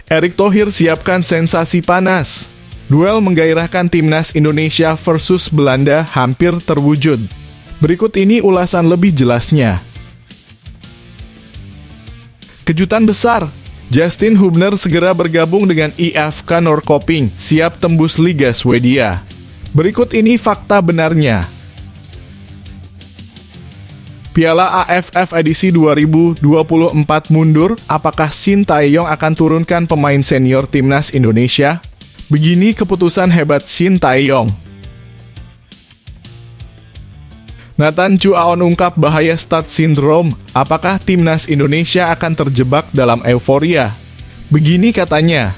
Erick Thohir siapkan sensasi panas. Duel menggairahkan timnas Indonesia versus Belanda hampir terwujud. Berikut ini ulasan lebih jelasnya. Kejutan besar. Justin Hubner segera bergabung dengan IFK Norrköping, siap tembus Liga Swedia. Berikut ini fakta benarnya. Piala AFF edisi 2024 mundur, apakah Shin Tae-yong akan turunkan pemain senior timnas Indonesia? Begini keputusan hebat Shin Tae-yong. Nathan Chu Aon ungkap bahaya start syndrome, apakah timnas Indonesia akan terjebak dalam euforia? Begini katanya.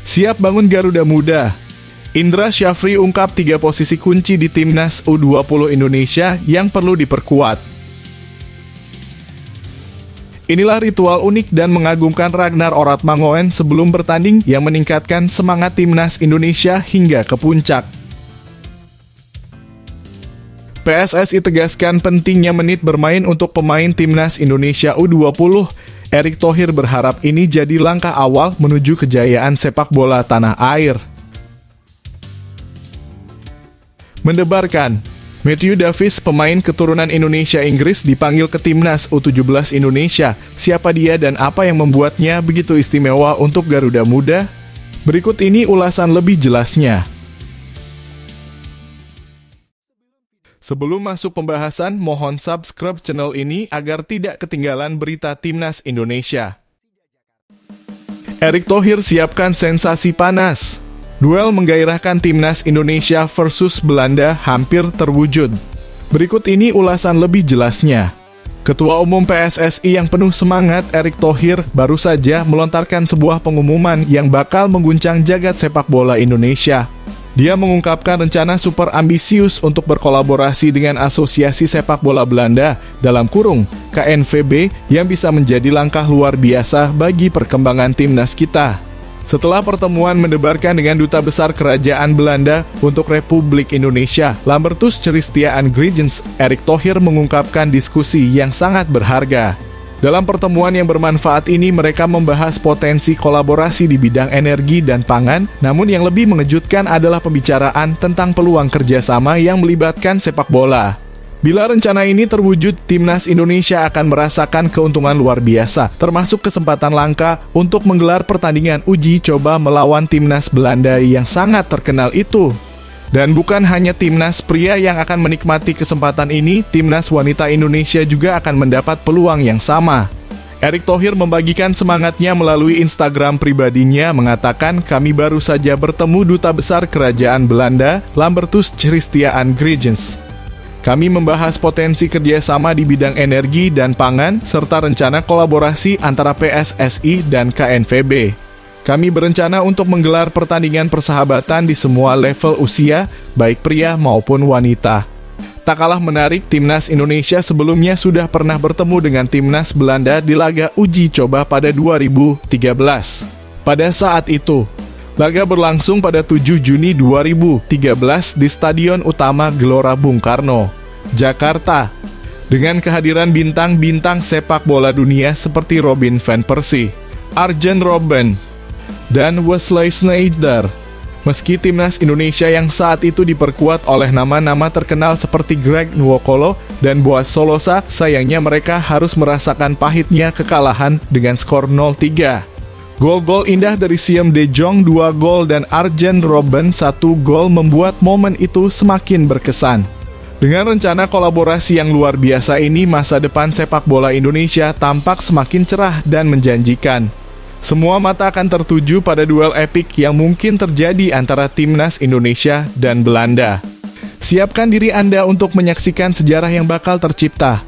Siap bangun Garuda Muda. Indra Syafri ungkap 3 posisi kunci di timnas U20 Indonesia yang perlu diperkuat. Inilah ritual unik dan mengagumkan Ragnar Oratmangoen sebelum bertanding yang meningkatkan semangat timnas Indonesia hingga ke puncak. PSSI tegaskan pentingnya menit bermain untuk pemain timnas Indonesia U20. Erick Thohir berharap ini jadi langkah awal menuju kejayaan sepak bola tanah air. Mendebarkan, Matthew Davis, pemain keturunan Indonesia-Inggris, dipanggil ke timnas U17 Indonesia. Siapa dia dan apa yang membuatnya begitu istimewa untuk Garuda Muda? Berikut ini ulasan lebih jelasnya. Sebelum masuk pembahasan, mohon subscribe channel ini agar tidak ketinggalan berita timnas Indonesia. Erick Thohir siapkan sensasi panas. Duel menggairahkan timnas Indonesia versus Belanda hampir terwujud. Berikut ini ulasan lebih jelasnya. Ketua Umum PSSI yang penuh semangat, Erick Thohir, baru saja melontarkan sebuah pengumuman yang bakal mengguncang jagat sepak bola Indonesia. Dia mengungkapkan rencana super ambisius untuk berkolaborasi dengan Asosiasi Sepak Bola Belanda dalam kurung KNVB yang bisa menjadi langkah luar biasa bagi perkembangan timnas kita. Setelah pertemuan mendebarkan dengan Duta Besar Kerajaan Belanda untuk Republik Indonesia, Lambertus Christiaan Grigens, Erick Thohir mengungkapkan diskusi yang sangat berharga. Dalam pertemuan yang bermanfaat ini, mereka membahas potensi kolaborasi di bidang energi dan pangan, namun yang lebih mengejutkan adalah pembicaraan tentang peluang kerjasama yang melibatkan sepak bola. Bila rencana ini terwujud, timnas Indonesia akan merasakan keuntungan luar biasa, termasuk kesempatan langka untuk menggelar pertandingan uji coba melawan timnas Belanda yang sangat terkenal itu. Dan bukan hanya timnas pria yang akan menikmati kesempatan ini, timnas wanita Indonesia juga akan mendapat peluang yang sama. Erick Thohir membagikan semangatnya melalui Instagram pribadinya, mengatakan, "Kami baru saja bertemu Duta Besar Kerajaan Belanda, Lambertus Christiaan Grigens. Kami membahas potensi kerjasama di bidang energi dan pangan, serta rencana kolaborasi antara PSSI dan KNVB. Kami berencana untuk menggelar pertandingan persahabatan di semua level usia, baik pria maupun wanita." Tak kalah menarik, timnas Indonesia sebelumnya sudah pernah bertemu dengan timnas Belanda di laga uji coba pada 2013. Pada saat itu, laga berlangsung pada 7 Juni 2013 di Stadion Utama Gelora Bung Karno, Jakarta, dengan kehadiran bintang-bintang sepak bola dunia seperti Robin van Persie, Arjen Robben, dan Wesley Sneijder. Meski timnas Indonesia yang saat itu diperkuat oleh nama-nama terkenal seperti Greg Nwokolo dan Boaz Solosa, sayangnya mereka harus merasakan pahitnya kekalahan dengan skor 0-3. Gol-gol indah dari Siem De Jong 2 gol dan Arjen Robben 1 gol membuat momen itu semakin berkesan. Dengan rencana kolaborasi yang luar biasa ini, masa depan sepak bola Indonesia tampak semakin cerah dan menjanjikan. Semua mata akan tertuju pada duel epik yang mungkin terjadi antara timnas Indonesia dan Belanda. Siapkan diri Anda untuk menyaksikan sejarah yang bakal tercipta.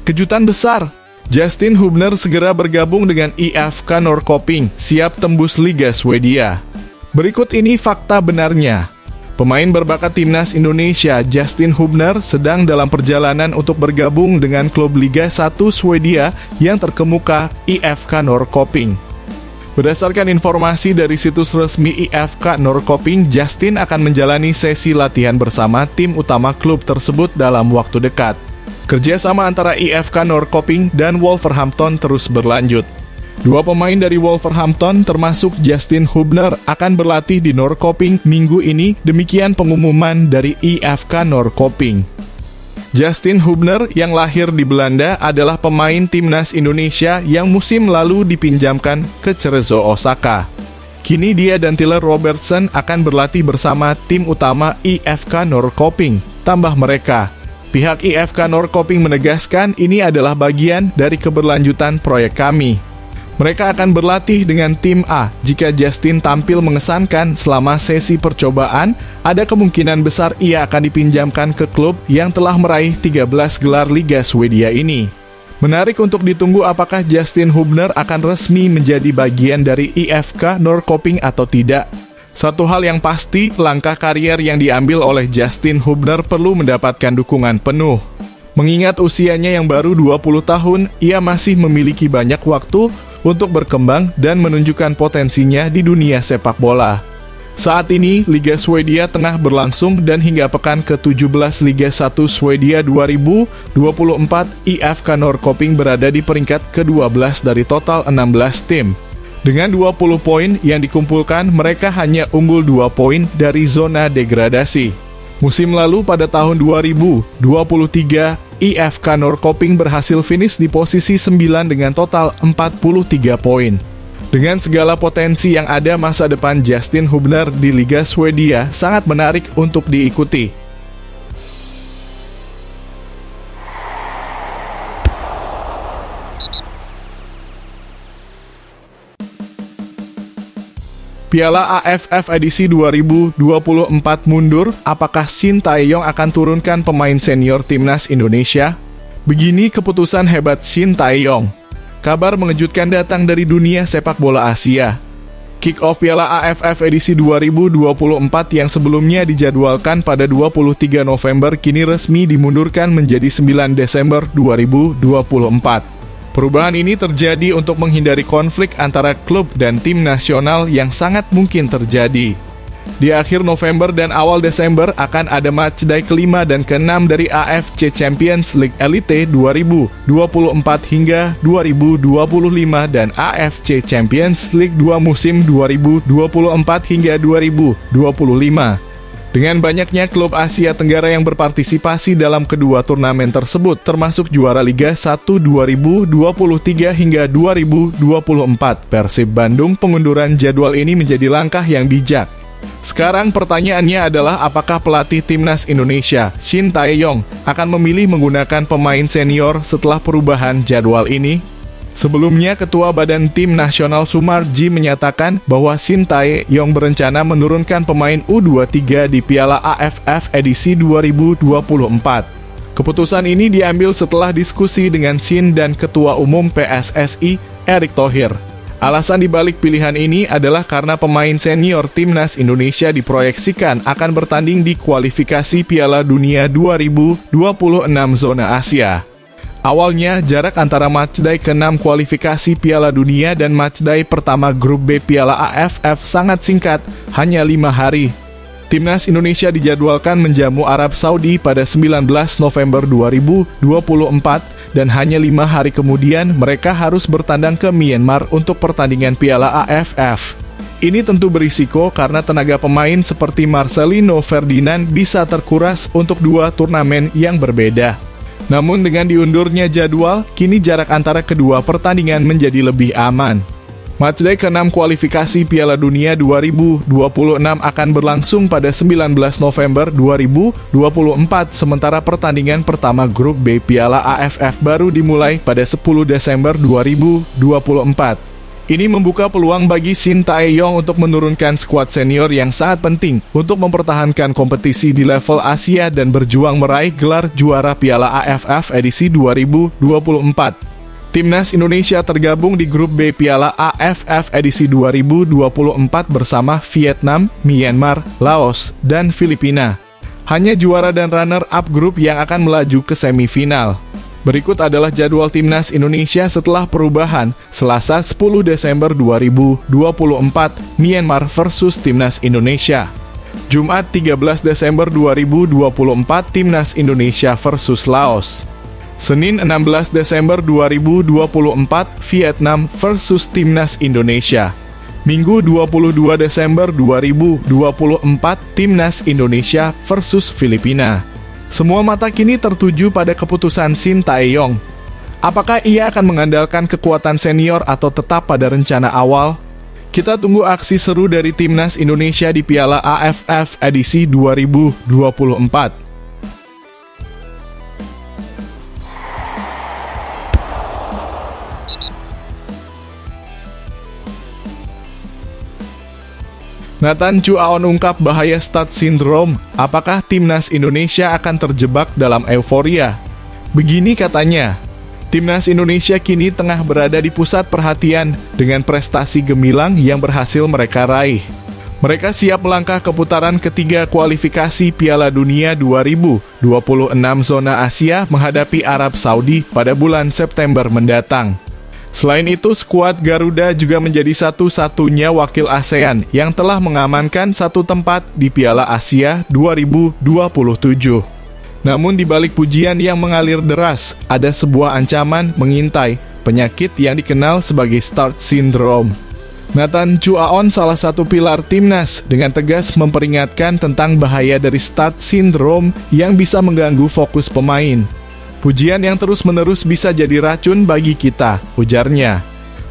Kejutan besar. Justin Hubner segera bergabung dengan IFK Norrköping, siap tembus Liga Swedia. Berikut ini fakta benarnya. Pemain berbakat timnas Indonesia, Justin Hubner, sedang dalam perjalanan untuk bergabung dengan klub Liga 1 Swedia yang terkemuka, IFK Norrköping. Berdasarkan informasi dari situs resmi IFK Norrköping, Justin akan menjalani sesi latihan bersama tim utama klub tersebut dalam waktu dekat. Kerjasama antara IFK Norrköping dan Wolverhampton terus berlanjut. Dua pemain dari Wolverhampton termasuk Justin Hubner akan berlatih di Norrköping minggu ini, demikian pengumuman dari IFK Norrköping. Justin Hubner yang lahir di Belanda adalah pemain timnas Indonesia yang musim lalu dipinjamkan ke Cerezo Osaka. Kini dia dan Tyler Robertson akan berlatih bersama tim utama IFK Norrköping. Tambah mereka, pihak IFK Norrköping menegaskan ini adalah bagian dari keberlanjutan proyek kami. Mereka akan berlatih dengan tim A. Jika Justin tampil mengesankan selama sesi percobaan, ada kemungkinan besar ia akan dipinjamkan ke klub yang telah meraih 13 gelar Liga Swedia ini. Menarik untuk ditunggu apakah Justin Hubner akan resmi menjadi bagian dari IFK Norrköping atau tidak. Satu hal yang pasti, langkah karier yang diambil oleh Justin Hubner perlu mendapatkan dukungan penuh. Mengingat usianya yang baru 20 tahun, ia masih memiliki banyak waktu untuk berkembang dan menunjukkan potensinya di dunia sepak bola. Saat ini, Liga Swedia tengah berlangsung dan hingga pekan ke-17 Liga 1 Swedia 2024, IFK Norrköping berada di peringkat ke-12 dari total 16 tim. Dengan 20 poin yang dikumpulkan, mereka hanya unggul 2 poin dari zona degradasi. Musim lalu pada tahun 2023, IFK Norrköping berhasil finish di posisi 9 dengan total 43 poin. Dengan segala potensi yang ada, masa depan Justin Hubner di Liga Swedia sangat menarik untuk diikuti. Piala AFF edisi 2024 mundur, apakah Shin Tae-yong akan turunkan pemain senior timnas Indonesia? Begini keputusan hebat Shin Tae-yong. Kabar mengejutkan datang dari dunia sepak bola Asia. Kick-off Piala AFF edisi 2024 yang sebelumnya dijadwalkan pada 23 November kini resmi dimundurkan menjadi 9 Desember 2024. Perubahan ini terjadi untuk menghindari konflik antara klub dan tim nasional yang sangat mungkin terjadi. Di akhir November dan awal Desember akan ada matchday kelima dan keenam dari AFC Champions League Elite 2024 hingga 2025 dan AFC Champions League 2 musim 2024 hingga 2025. Dengan banyaknya klub Asia Tenggara yang berpartisipasi dalam kedua turnamen tersebut, termasuk juara Liga 1 2023 hingga 2024, Persib Bandung pengunduran jadwal ini menjadi langkah yang bijak. Sekarang pertanyaannya adalah apakah pelatih timnas Indonesia, Shin Tae-yong, akan memilih menggunakan pemain senior setelah perubahan jadwal ini? Sebelumnya, Ketua Badan Tim Nasional Sumarji menyatakan bahwa Shin Tae-yong berencana menurunkan pemain U23 di Piala AFF edisi 2024. Keputusan ini diambil setelah diskusi dengan Shin dan Ketua Umum PSSI, Erick Thohir. Alasan dibalik pilihan ini adalah karena pemain senior timnas Indonesia diproyeksikan akan bertanding di kualifikasi Piala Dunia 2026 zona Asia. Awalnya, jarak antara matchday ke-6 kualifikasi Piala Dunia dan matchday pertama grup B Piala AFF sangat singkat, hanya 5 hari. Timnas Indonesia dijadwalkan menjamu Arab Saudi pada 19 November 2024 dan hanya 5 hari kemudian mereka harus bertandang ke Myanmar untuk pertandingan Piala AFF. Ini tentu berisiko karena tenaga pemain seperti Marcelino Ferdinand bisa terkuras untuk 2 turnamen yang berbeda. Namun dengan diundurnya jadwal, kini jarak antara kedua pertandingan menjadi lebih aman. Matchday ke-6 kualifikasi Piala Dunia 2026 akan berlangsung pada 19 November 2024, sementara pertandingan pertama grup B Piala AFF baru dimulai pada 10 Desember 2024. Ini membuka peluang bagi Shin Tae-yong untuk menurunkan skuad senior yang sangat penting untuk mempertahankan kompetisi di level Asia dan berjuang meraih gelar juara Piala AFF edisi 2024. Timnas Indonesia tergabung di grup B Piala AFF edisi 2024 bersama Vietnam, Myanmar, Laos, dan Filipina. Hanya juara dan runner-up grup yang akan melaju ke semifinal. Berikut adalah jadwal Timnas Indonesia setelah perubahan Selasa 10 Desember 2024 Myanmar versus Timnas Indonesia. Jumat 13 Desember 2024 Timnas Indonesia versus Laos. Senin 16 Desember 2024 Vietnam versus Timnas Indonesia. Minggu 22 Desember 2024 Timnas Indonesia versus Filipina. Semua mata kini tertuju pada keputusan Shin Tae-yong. Apakah ia akan mengandalkan kekuatan senior atau tetap pada rencana awal? Kita tunggu aksi seru dari Timnas Indonesia di Piala AFF edisi 2024. Nathan Chu Aon ungkap bahaya start syndrome. Apakah Timnas Indonesia akan terjebak dalam euforia? Begini katanya, Timnas Indonesia kini tengah berada di pusat perhatian dengan prestasi gemilang yang berhasil mereka raih. Mereka siap melangkah ke putaran ketiga kualifikasi Piala Dunia 2026 zona Asia menghadapi Arab Saudi pada bulan September mendatang. Selain itu, skuad Garuda juga menjadi satu-satunya wakil ASEAN yang telah mengamankan satu tempat di Piala Asia 2027. Namun di balik pujian yang mengalir deras, ada sebuah ancaman mengintai, penyakit yang dikenal sebagai start syndrome. Nathan Chu Aon, salah satu pilar Timnas, dengan tegas memperingatkan tentang bahaya dari start syndrome yang bisa mengganggu fokus pemain. Pujian yang terus-menerus bisa jadi racun bagi kita, ujarnya.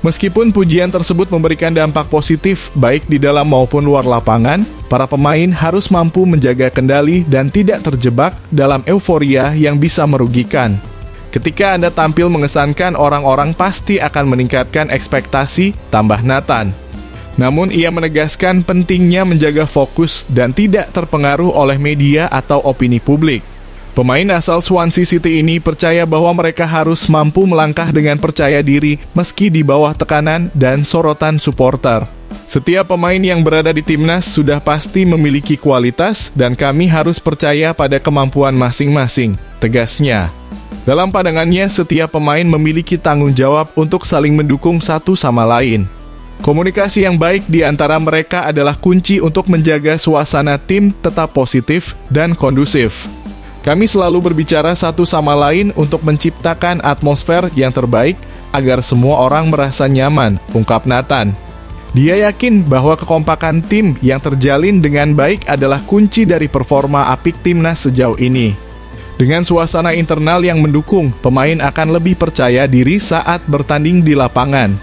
Meskipun pujian tersebut memberikan dampak positif baik di dalam maupun luar lapangan, para pemain harus mampu menjaga kendali dan tidak terjebak dalam euforia yang bisa merugikan. Ketika Anda tampil mengesankan, orang-orang pasti akan meningkatkan ekspektasi, tambah Nathan. Namun ia menegaskan pentingnya menjaga fokus dan tidak terpengaruh oleh media atau opini publik. Pemain asal Swansea City ini percaya bahwa mereka harus mampu melangkah dengan percaya diri meski di bawah tekanan dan sorotan supporter. Setiap pemain yang berada di Timnas sudah pasti memiliki kualitas dan kami harus percaya pada kemampuan masing-masing, tegasnya. Dalam pandangannya, setiap pemain memiliki tanggung jawab untuk saling mendukung satu sama lain. Komunikasi yang baik di antara mereka adalah kunci untuk menjaga suasana tim tetap positif dan kondusif. Kami selalu berbicara satu sama lain untuk menciptakan atmosfer yang terbaik agar semua orang merasa nyaman, ungkap Nathan. Dia yakin bahwa kekompakan tim yang terjalin dengan baik adalah kunci dari performa apik Timnas sejauh ini. Dengan suasana internal yang mendukung, pemain akan lebih percaya diri saat bertanding di lapangan.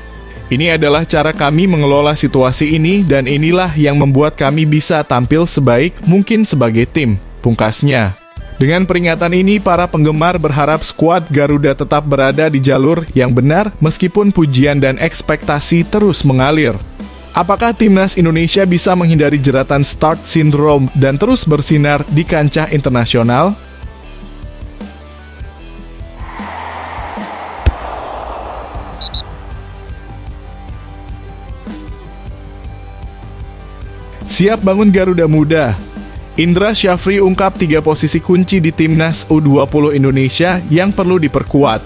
Ini adalah cara kami mengelola situasi ini dan inilah yang membuat kami bisa tampil sebaik mungkin sebagai tim, pungkasnya. Dengan peringatan ini, para penggemar berharap skuad Garuda tetap berada di jalur yang benar meskipun pujian dan ekspektasi terus mengalir. Apakah Timnas Indonesia bisa menghindari jeratan start syndrome dan terus bersinar di kancah internasional? Siap bangun Garuda Muda. Indra Syafri ungkap 3 posisi kunci di Timnas U20 Indonesia yang perlu diperkuat.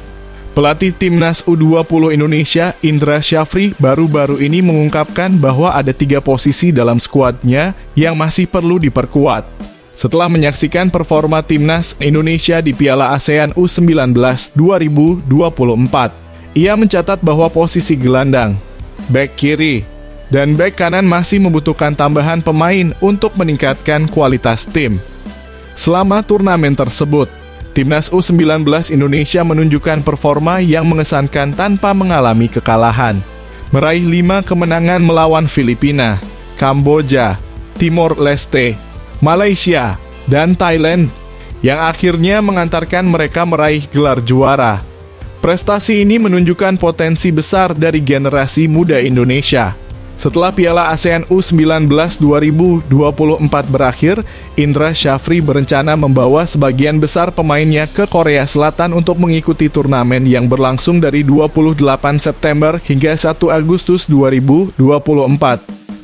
Pelatih Timnas U20 Indonesia, Indra Syafri, baru-baru ini mengungkapkan bahwa ada 3 posisi dalam skuadnya yang masih perlu diperkuat. Setelah menyaksikan performa Timnas Indonesia di Piala ASEAN U19 2024, ia mencatat bahwa posisi gelandang, bek kiri, dan bek kanan masih membutuhkan tambahan pemain untuk meningkatkan kualitas tim. Selama turnamen tersebut, Timnas U19 Indonesia menunjukkan performa yang mengesankan tanpa mengalami kekalahan. Meraih 5 kemenangan melawan Filipina, Kamboja, Timor Leste, Malaysia, dan Thailand, yang akhirnya mengantarkan mereka meraih gelar juara. Prestasi ini menunjukkan potensi besar dari generasi muda Indonesia. Setelah Piala ASEAN U19 2024 berakhir, Indra Syafri berencana membawa sebagian besar pemainnya ke Korea Selatan untuk mengikuti turnamen yang berlangsung dari 28 September hingga 1 Agustus 2024.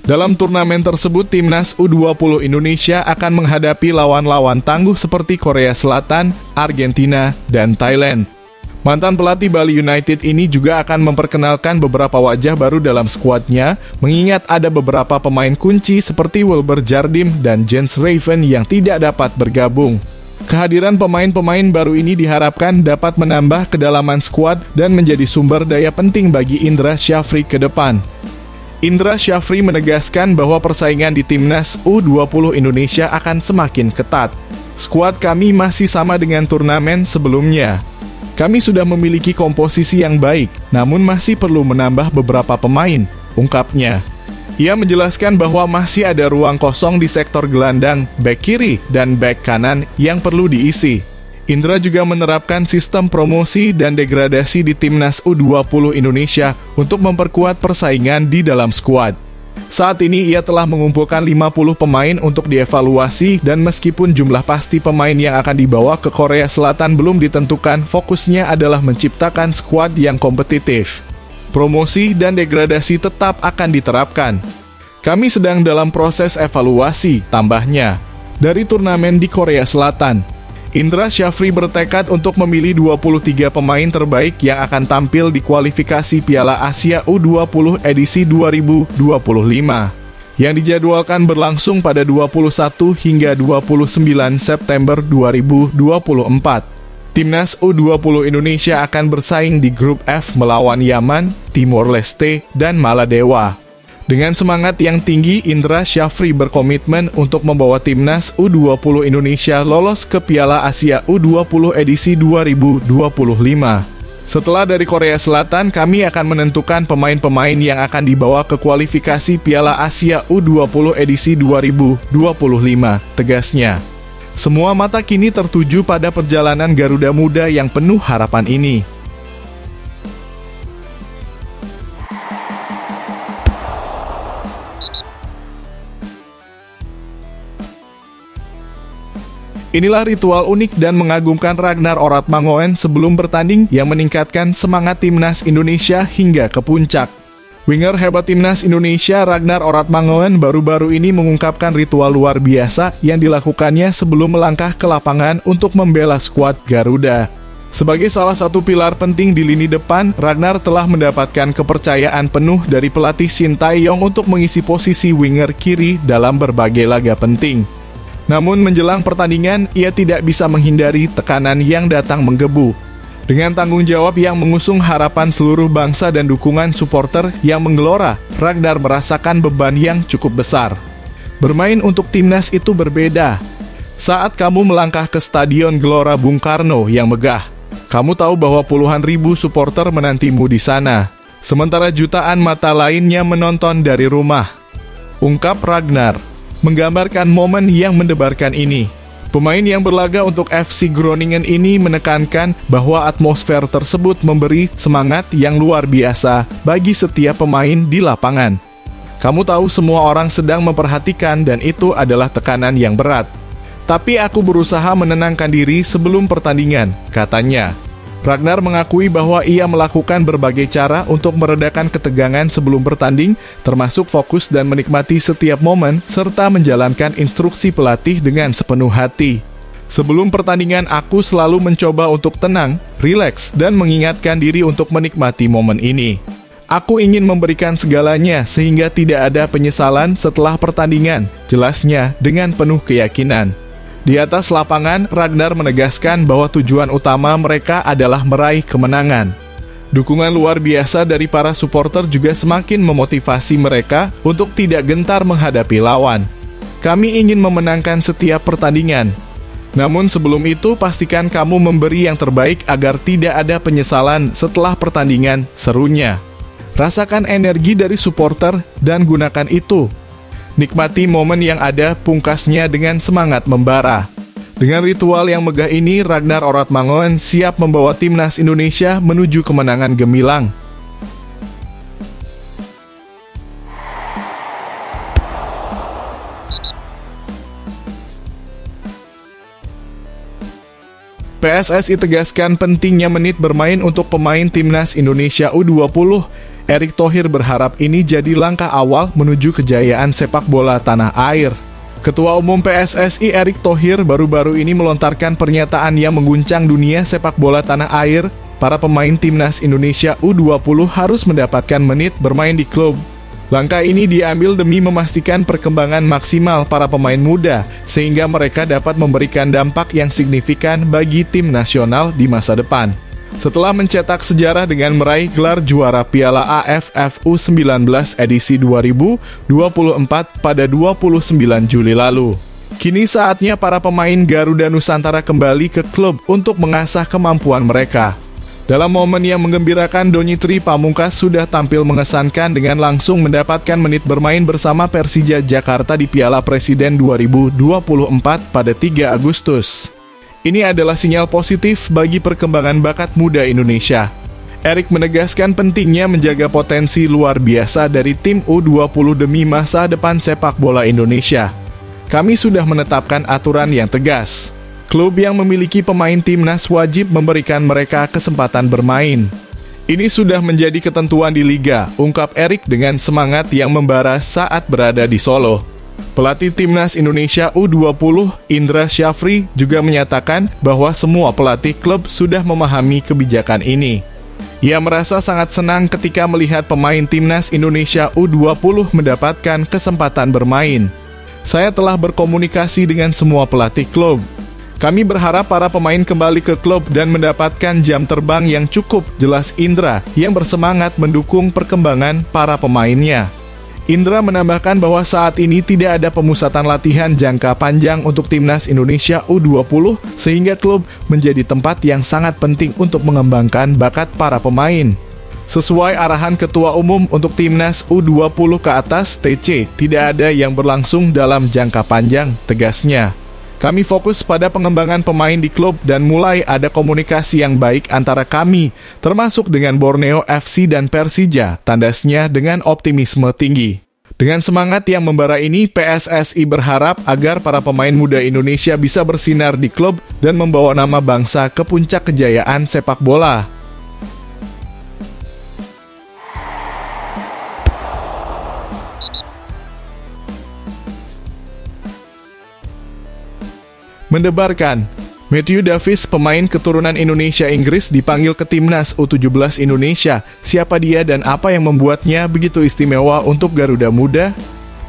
Dalam turnamen tersebut, Timnas U20 Indonesia akan menghadapi lawan-lawan tangguh seperti Korea Selatan, Argentina, dan Thailand. Mantan pelatih Bali United ini juga akan memperkenalkan beberapa wajah baru dalam skuadnya, mengingat ada beberapa pemain kunci seperti Wilber Jardim dan Jens Raven yang tidak dapat bergabung. Kehadiran pemain-pemain baru ini diharapkan dapat menambah kedalaman skuad dan menjadi sumber daya penting bagi Indra Syafri ke depan. Indra Syafri menegaskan bahwa persaingan di Timnas U20 Indonesia akan semakin ketat. Skuad kami masih sama dengan turnamen sebelumnya. Kami sudah memiliki komposisi yang baik, namun masih perlu menambah beberapa pemain, ungkapnya. Ia menjelaskan bahwa masih ada ruang kosong di sektor gelandang, bek kiri, dan bek kanan yang perlu diisi. Indra juga menerapkan sistem promosi dan degradasi di Timnas U20 Indonesia untuk memperkuat persaingan di dalam skuad. Saat ini ia telah mengumpulkan 50 pemain untuk dievaluasi dan meskipun jumlah pasti pemain yang akan dibawa ke Korea Selatan belum ditentukan, fokusnya adalah menciptakan skuad yang kompetitif. Promosi dan degradasi tetap akan diterapkan. Kami sedang dalam proses evaluasi, tambahnya. Dari turnamen di Korea Selatan, Indra Syafri bertekad untuk memilih 23 pemain terbaik yang akan tampil di kualifikasi Piala Asia U20 edisi 2025, yang dijadwalkan berlangsung pada 21 hingga 29 September 2024. Timnas U20 Indonesia akan bersaing di grup F melawan Yaman, Timor Leste, dan Maladewa. Dengan semangat yang tinggi, Indra Syafri berkomitmen untuk membawa Timnas U20 Indonesia lolos ke Piala Asia U20 edisi 2025. Setelah dari Korea Selatan, kami akan menentukan pemain-pemain yang akan dibawa ke kualifikasi Piala Asia U20 edisi 2025, tegasnya. Semua mata kini tertuju pada perjalanan Garuda Muda yang penuh harapan ini. Inilah ritual unik dan mengagumkan Ragnar Oratmangoen sebelum bertanding yang meningkatkan semangat Timnas Indonesia hingga ke puncak. Winger hebat Timnas Indonesia Ragnar Oratmangoen baru-baru ini mengungkapkan ritual luar biasa yang dilakukannya sebelum melangkah ke lapangan untuk membela skuad Garuda. Sebagai salah satu pilar penting di lini depan, Ragnar telah mendapatkan kepercayaan penuh dari pelatih Shin Tae-yong untuk mengisi posisi winger kiri dalam berbagai laga penting. Namun menjelang pertandingan, ia tidak bisa menghindari tekanan yang datang menggebu. Dengan tanggung jawab yang mengusung harapan seluruh bangsa dan dukungan supporter yang menggelora, Ragnar merasakan beban yang cukup besar. Bermain untuk timnas itu berbeda. Saat kamu melangkah ke Stadion Gelora Bung Karno yang megah, kamu tahu bahwa puluhan ribu supporter menantimu di sana, sementara jutaan mata lainnya menonton dari rumah. Ungkap Ragnar, menggambarkan momen yang mendebarkan ini. Pemain yang berlaga untuk FC Groningen ini menekankan bahwa atmosfer tersebut memberi semangat yang luar biasa bagi setiap pemain di lapangan. Kamu tahu semua orang sedang memperhatikan dan itu adalah tekanan yang berat. Tapi aku berusaha menenangkan diri sebelum pertandingan, katanya. Ragnar mengakui bahwa ia melakukan berbagai cara untuk meredakan ketegangan sebelum bertanding, termasuk fokus dan menikmati setiap momen, serta menjalankan instruksi pelatih dengan sepenuh hati. Sebelum pertandingan, aku selalu mencoba untuk tenang, rileks, dan mengingatkan diri untuk menikmati momen ini. Aku ingin memberikan segalanya sehingga tidak ada penyesalan setelah pertandingan, jelasnya dengan penuh keyakinan. Di atas lapangan, Ragnar menegaskan bahwa tujuan utama mereka adalah meraih kemenangan. Dukungan luar biasa dari para supporter juga semakin memotivasi mereka untuk tidak gentar menghadapi lawan. Kami ingin memenangkan setiap pertandingan. Namun sebelum itu, pastikan kamu memberi yang terbaik agar tidak ada penyesalan setelah pertandingan, serunya. Rasakan energi dari supporter dan gunakan itu. Nikmati momen yang ada, pungkasnya dengan semangat membara. Dengan ritual yang megah ini, Ragnar Oratmangoen siap membawa timnas Indonesia menuju kemenangan gemilang. PSSI tegaskan pentingnya menit bermain untuk pemain timnas Indonesia U20. Erick Thohir berharap ini jadi langkah awal menuju kejayaan sepak bola tanah air. Ketua Umum PSSI Erick Thohir baru-baru ini melontarkan pernyataan yang mengguncang dunia sepak bola tanah air. para pemain timnas Indonesia U20 harus mendapatkan menit bermain di klub. Langkah ini diambil demi memastikan perkembangan maksimal para pemain muda, sehingga mereka dapat memberikan dampak yang signifikan bagi tim nasional di masa depan. Setelah mencetak sejarah dengan meraih gelar juara Piala AFF U19 edisi 2024 pada 29 Juli lalu. Kini saatnya para pemain Garuda Nusantara kembali ke klub untuk mengasah kemampuan mereka. Dalam momen yang menggembirakan, Donitri Pamungkas sudah tampil mengesankan dengan langsung mendapatkan menit bermain bersama Persija Jakarta di Piala Presiden 2024 pada 3 Agustus. Ini adalah sinyal positif bagi perkembangan bakat muda Indonesia. Erik menegaskan pentingnya menjaga potensi luar biasa dari tim U20 demi masa depan sepak bola Indonesia. Kami sudah menetapkan aturan yang tegas. Klub yang memiliki pemain timnas wajib memberikan mereka kesempatan bermain. Ini sudah menjadi ketentuan di Liga, ungkap Erik dengan semangat yang membara saat berada di Solo. Pelatih timnas Indonesia U20, Indra Syafri, juga menyatakan bahwa semua pelatih klub sudah memahami kebijakan ini. Ia merasa sangat senang ketika melihat pemain timnas Indonesia U20 mendapatkan kesempatan bermain. Saya telah berkomunikasi dengan semua pelatih klub. Kami berharap para pemain kembali ke klub dan mendapatkan jam terbang yang cukup, jelas Indra, yang bersemangat mendukung perkembangan para pemainnya. Indra menambahkan bahwa saat ini tidak ada pemusatan latihan jangka panjang untuk timnas Indonesia U20, sehingga klub menjadi tempat yang sangat penting untuk mengembangkan bakat para pemain. Sesuai arahan Ketua Umum untuk timnas U20 ke atas, TC, tidak ada yang berlangsung dalam jangka panjang, tegasnya. Kami fokus pada pengembangan pemain di klub dan mulai ada komunikasi yang baik antara kami, termasuk dengan Borneo FC dan Persija, tandasnya dengan optimisme tinggi. Dengan semangat yang membara ini, PSSI berharap agar para pemain muda Indonesia bisa bersinar di klub dan membawa nama bangsa ke puncak kejayaan sepak bola. Mendebarkan, Matthew Davis, pemain keturunan Indonesia-Inggris, dipanggil ke timnas U17 Indonesia. Siapa dia dan apa yang membuatnya begitu istimewa untuk Garuda Muda?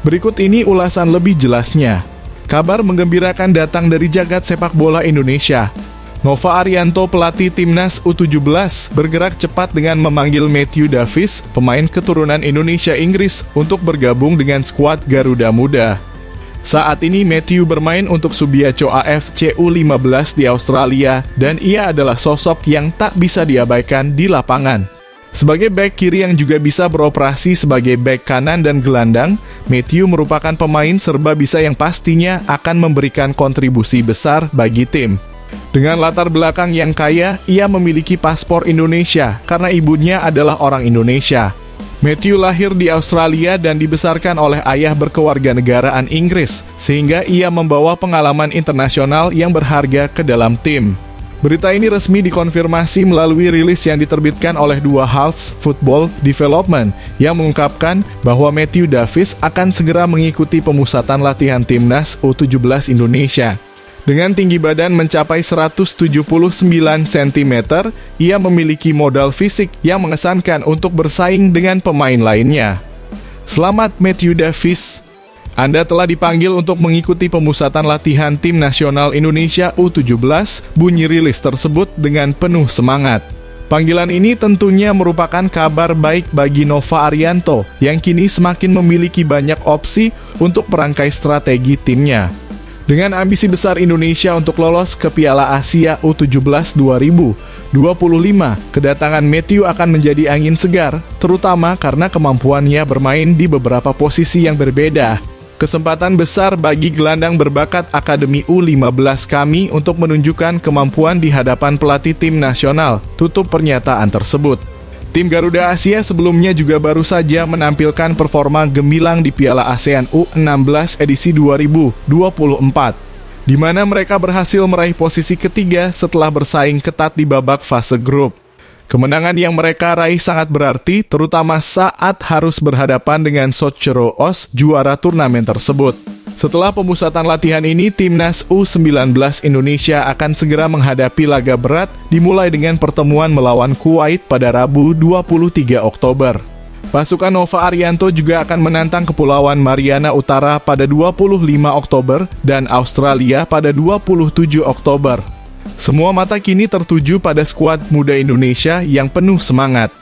Berikut ini ulasan lebih jelasnya. Kabar menggembirakan datang dari jagat sepak bola Indonesia. Nova Arianto, pelatih timnas U17, bergerak cepat dengan memanggil Matthew Davis, pemain keturunan Indonesia-Inggris, untuk bergabung dengan skuad Garuda Muda. Saat ini Matthew bermain untuk Subiaco AFC U15 di Australia dan ia adalah sosok yang tak bisa diabaikan di lapangan. Sebagai bek kiri yang juga bisa beroperasi sebagai bek kanan dan gelandang, Matthew merupakan pemain serba bisa yang pastinya akan memberikan kontribusi besar bagi tim. Dengan latar belakang yang kaya, ia memiliki paspor Indonesia karena ibunya adalah orang Indonesia. Matthew lahir di Australia dan dibesarkan oleh ayah berkewarganegaraan Inggris, sehingga ia membawa pengalaman internasional yang berharga ke dalam tim. Berita ini resmi dikonfirmasi melalui rilis yang diterbitkan oleh Dua Halves Football Development yang mengungkapkan bahwa Matthew Davis akan segera mengikuti pemusatan latihan timnas U17 Indonesia. Dengan tinggi badan mencapai 179 cm, ia memiliki modal fisik yang mengesankan untuk bersaing dengan pemain lainnya. Selamat Matthew Davis, Anda telah dipanggil untuk mengikuti pemusatan latihan tim nasional Indonesia U17, bunyi rilis tersebut dengan penuh semangat. Panggilan ini tentunya merupakan kabar baik bagi Nova Arianto yang kini semakin memiliki banyak opsi untuk perangkai strategi timnya. Dengan ambisi besar Indonesia untuk lolos ke Piala Asia U17 2025, kedatangan Matthew akan menjadi angin segar, terutama karena kemampuannya bermain di beberapa posisi yang berbeda. Kesempatan besar bagi gelandang berbakat Akademi U15 kami untuk menunjukkan kemampuan di hadapan pelatih tim nasional, tutup pernyataan tersebut. Tim Garuda Asia sebelumnya juga baru saja menampilkan performa gemilang di Piala ASEAN U16 edisi 2024, di mana mereka berhasil meraih posisi ketiga setelah bersaing ketat di babak fase grup. Kemenangan yang mereka raih sangat berarti, terutama saat harus berhadapan dengan Sochero Oz, juara turnamen tersebut. Setelah pemusatan latihan ini, Timnas U19 Indonesia akan segera menghadapi laga berat dimulai dengan pertemuan melawan Kuwait pada Rabu 23 Oktober. Pasukan Nova Arianto juga akan menantang Kepulauan Mariana Utara pada 25 Oktober dan Australia pada 27 Oktober. Semua mata kini tertuju pada skuad muda Indonesia yang penuh semangat.